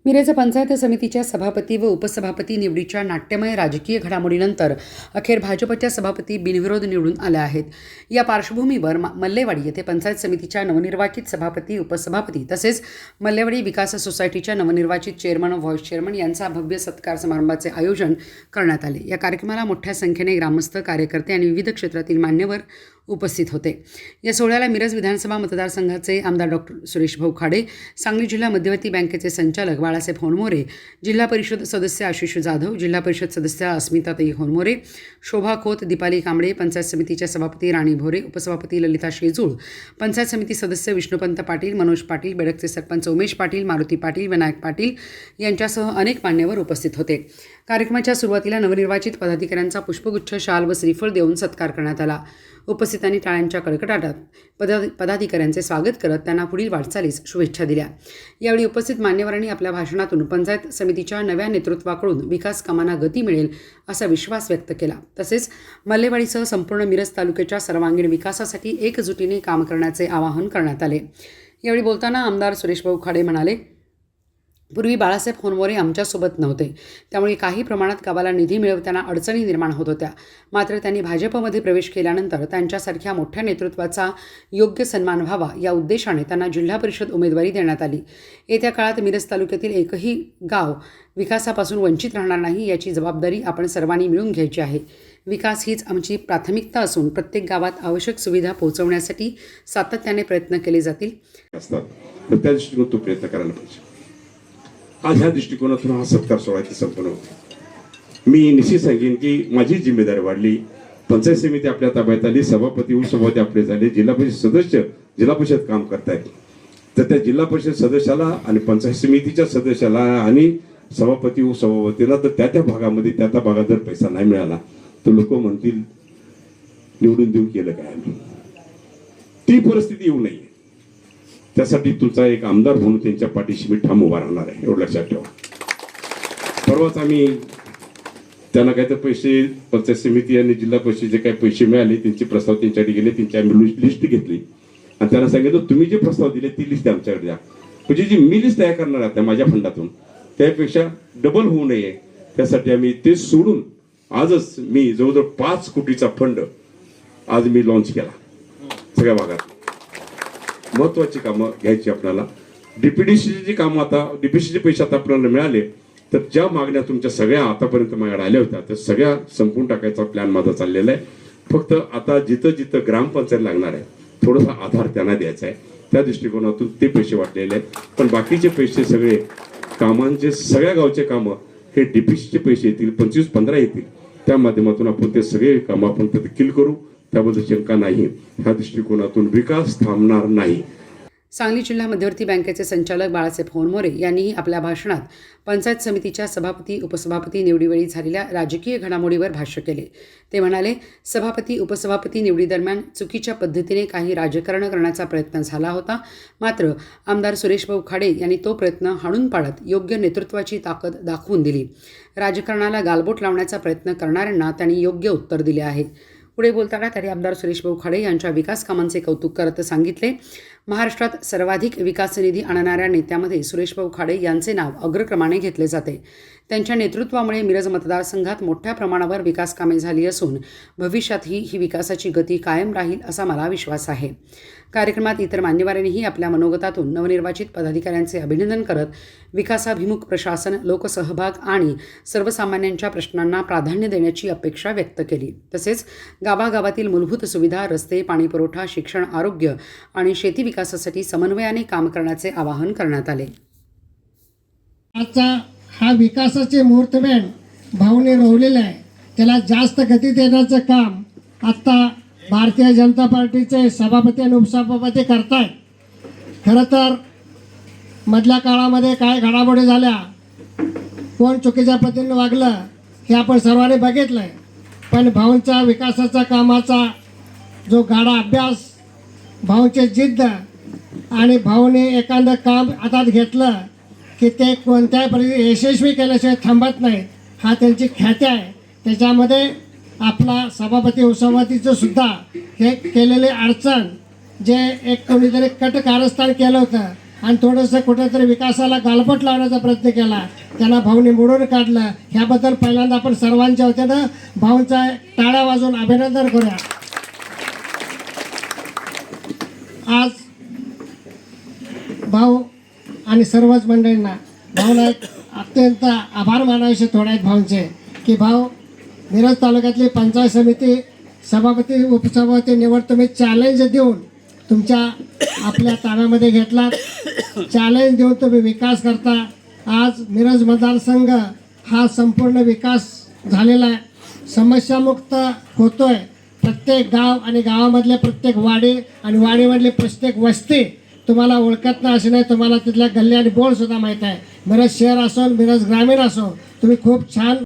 मिरज पंचायत समितीच्या सभापती व उपसभापती निवडीच्या नाट्यमय राजकीय घडामोडीनंतर अखेर भाजपच्या सभापती बिनविरोध निवडून आल्या आहेत. या पार्श्वभूमीवर मल्लेवाडी येथे पंचायत समितीच्या नवनिर्वाचित सभापती, उपसभापती तसेच मल्लेवाडी विकास सोसायटीच्या नवनिर्वाचित चेअरमन व व्हाईस चेअरमन यांचा भव्य सत्कार समारंभाचे आयोजन करण्यात आले. या कार्यक्रमाला मोठ्या संख्येने ग्रामस्थ, कार्यकर्ते आणि विविध क्षेत्रातील मान्यवर उपस्थित होते. या सोहळ्याला मिरज विधानसभा मतदारसंघाचे आमदार डॉक्टर सुरेश भाऊ खाडे, सांगली जिल्हा मध्यवर्ती बँकेचे संचालक बाळासाहेब होनमोरे, जिल्हा परिषद सदस्य आशिष जाधव, जिल्हा परिषद सदस्य अस्मिताताई होनमोरे, शोभा खोत, दीपाली कांबळे, पंचायत समितीच्या सभापती राणी भोरे, उपसभापती ललिता शेजूळ, पंचायत समिती सदस्य विष्णुपंत पाटील, मनोज पाटील, बेडकचे सरपंच उमेश पाटील, मारुती पाटील, विनायक पाटील यांच्यासह अनेक मान्यवर उपस्थित होते. कार्यक्रमाच्या सुरुवातीला नवनिर्वाचित पदाधिकाऱ्यांचा पुष्पगुच्छ, शाल व श्रीफळ देऊन सत्कार करण्यात आला. उपस्थितांनी टाळ्यांच्या कडकडाटात पदाधिकाऱ्यांचे स्वागत करत त्यांना पुढील वाटचालीस शुभेच्छा दिल्या. यावेळी उपस्थित मान्यवरांनी आपल्या भाषणातून पंचायत समितीच्या नव्या नेतृत्वाकडून विकास कामांना गती मिळेल असा विश्वास व्यक्त केला. तसेच मल्लेवाडीसह संपूर्ण मिरज तालुक्याच्या सर्वांगीण विकासासाठी एकजुटीने काम करण्याचे आवाहन करण्यात आले. यावेळी बोलताना आमदार सुरेशभाऊ खाडे म्हणाले, पूर्वी बाळासाहेब होनमोरे आमच्यासोबत नव्हते, त्यामुळे काही प्रमाणात गावाला निधी मिळवताना अडचणी निर्माण होत होत्या. मात्र त्यांनी भाजपमध्ये प्रवेश केल्यानंतर त्यांच्यासारख्या मोठ्या नेतृत्वाचा योग्य सन्मान व्हावा या उद्देशाने त्यांना जिल्हा परिषद उमेदवारी देण्यात आली. येत्या काळात मिरज तालुक्यातील एकही गाव विकासापासून वंचित राहणार नाही याची जबाबदारी आपण सर्वांनी मिळून घ्यायची आहे. विकास हीच आमची प्राथमिकता असून प्रत्येक गावात आवश्यक सुविधा पोहोचवण्यासाठी सातत्याने प्रयत्न केले जातील. त्या दृष्टीने तो प्रयत्न करायला पाहिजे. आज ह्या दृष्टिकोनातून हा सत्कार सोहळा इथे संपन्न होतो. मी निश्चित सांगेन की माझी जिम्मेदारी वाढली. पंचायत समिती आपल्या ताब्यात आली, सभापती, उपसभापती आपले झाले, जिल्हा परिषद सदस्य जिल्हा परिषद काम करतायत. तर त्या जिल्हा परिषद सदस्याला आणि पंचायत समितीच्या सदस्याला आणि सभापती, उपसभापतीला तर त्या भागामध्ये त्या भागात जर पैसा नाही मिळाला तर लोक म्हणतील निवडून देऊन केलं काय आम्ही. ती परिस्थिती येऊ नये त्यासाठी तुमचा एक आमदार म्हणून त्यांच्या पाठीशी मी ठाम उभा राहणार आहे, एवढं लक्षात ठेवा. परवाच आम्ही त्यांना काय तर पैसे पंचायत समिती आणि जिल्हा परिषद जे काही पैसे मिळाले त्यांचे प्रस्ताव त्यांच्याकडे गेले, त्यांची आम्ही लिस्ट घेतली आणि त्यांना सांगितलं तुम्ही जे प्रस्ताव दिले ती लिस्ट आमच्याकडे द्या. म्हणजे जी मी लिस्ट तयार करणार आहे माझ्या फंडातून त्यापेक्षा डबल होऊ नये त्यासाठी आम्ही ते सोडून आजच मी जवळजवळ 5 कोटीचा फंड आज मी लॉन्च केला. सगळ्या भागात महत्वाची कामं घ्यायची आपल्याला. डीपीडीसीची कामं आता डीपीडीसीचे पैसे आता आपल्याला मिळाले तर ज्या मागण्या तुमच्या सगळ्या आतापर्यंत माझ्याकडे आल्या होत्या त्या सगळ्या संपून टाकायचा प्लॅन माझा चाललेला आहे. फक्त आता जिथं जिथं ग्रामपंचायत लागणार आहे थोडासा आधार त्यांना द्यायचा आहे, त्या दृष्टिकोनातून ते पैसे वाटलेले आहेत. पण बाकीचे पैसे सगळे कामांचे सगळ्या गावचे कामं हे डीपीडीसीचे पैसे येतील, 25-15 येतील. त्या माध्यमातून आपण ते सगळे कामं आपण देखील करू, त्याबद्दल शंका नाही. ह्या दृष्टिकोनातून विकास थांबणार नाही. सांगली जिल्हा मध्यवर्ती बँकेचे संचालक बाळासाहेब होनमोरे यांनीही आपल्या भाषणात पंचायत समितीच्या सभापती, उपसभापती निवडीवेळी झालेल्या राजकीय घडामोडीवर भाष्य केले. ते म्हणाले, सभापती, उपसभापती निवडीदरम्यान चुकीच्या पद्धतीने काही राजकारण करण्याचा प्रयत्न झाला होता. मात्र आमदार सुरेशभाऊ खाडे यांनी तो प्रयत्न हाणून पाडत योग्य नेतृत्वाची ताकद दाखवून दिली. राजकारणाला गालबोट लावण्याचा प्रयत्न करणाऱ्यांना त्यांनी योग्य उत्तर दिले आहे. पुढे बोलताना त्यांनी आमदार सुरेशभाऊ खाडे यांच्या विकास कामांचे कौतुक करत सांगितले, महाराष्ट्रात सर्वाधिक विकास निधी आणणाऱ्या नेत्यामध्ये सुरेशभाऊ खाडे यांचे नाव अग्रक्रमाने घेतले जाते. त्यांच्या नेतृत्वामुळे मिरज मतदारसंघात मोठ्या प्रमाणावर विकास कामे झाली असून भविष्यातही ही विकासाची गती कायम राहील असा मला विश्वास आहे. कार्यक्रमात इतर मान्यवरांनीही आपल्या मनोगतातून नवनिर्वाचित पदाधिकाऱ्यांचे अभिनंदन करत विकासाभिमुख प्रशासन, लोकसहभाग आणि सर्वसामान्यांच्या प्रश्नांना प्राधान्य देण्याची अपेक्षा व्यक्त केली. तसेच गावागावातील मूलभूत सुविधा, रस्ते, पाणीपुरवठा, शिक्षण, आरोग्य आणि शेती विकासासाठी समन्वयाने काम करण्याचे आवाहन करण्यात आले. आजचा हा विकासाचे मुहूर्तमेढ भावने रोवलेला आहे. त्याला जास्त गती देण्याचं काम आत्ता भारतीय जनता पार्टीचे सभापती आणि उपसभापती करतायत. खरं तर मधल्या काळामध्ये काय घडामोडी झाल्या, कोण चुकीच्या पद्धतीने वागलं हे आपण सर्वांनी बघितलं आहे. पण भाऊंच्या विकासाच्या कामाचा जो गाढा अभ्यास, भाऊंची जिद्द आणि भाऊने एखादं काम हातात घेतलं की ते कोणत्याही परिस्थितीत यशस्वी केल्याशिवाय थांबत नाही, हा त्यांची ख्याती आहे. त्याच्यामध्ये आपला सभापती, उपसभापतीचं सुद्धा हे केलेले अडचण जे एक कोणीतरी कट कारस्थान केलं होतं आणि थोडंसं कुठेतरी विकासाला गालबोट लावण्याचा प्रयत्न केला, त्याला भाऊने मोडून काढलं. ह्याबद्दल पहिल्यांदा आपण सर्वांच्या वतीनं भाऊंचा टाळ्या वाजवून अभिनंदन करूया. आज भाऊ आणि सर्वच मंडळींना भाऊला एक अत्यंत आभार मानावेसे थोडे आहेत भाऊंचे, की भाऊ मिरज तालुक्यातली पंचायत समिती सभापती उपसभापती निवड तुम्ही चॅलेंज देऊन तुमच्या आपल्या ताब्यामध्ये घेतलात. चॅलेंज देऊन तुम्ही विकास करता. आज मिरज मतदारसंघ हा संपूर्ण विकास झालेला आहे, समस्यामुक्त होतोय. प्रत्येक गाव आणि गावामधले प्रत्येक वाडी आणि वाडीमधली प्रत्येक वस्ती तुम्हाला ओळखत नाही असे नाही, तुम्हाला तिथल्या गल्ली आणि बोळ सुद्धा माहीत आहे. मिरज शहर असो मिरज ग्रामीण असो, तुम्ही खूप छान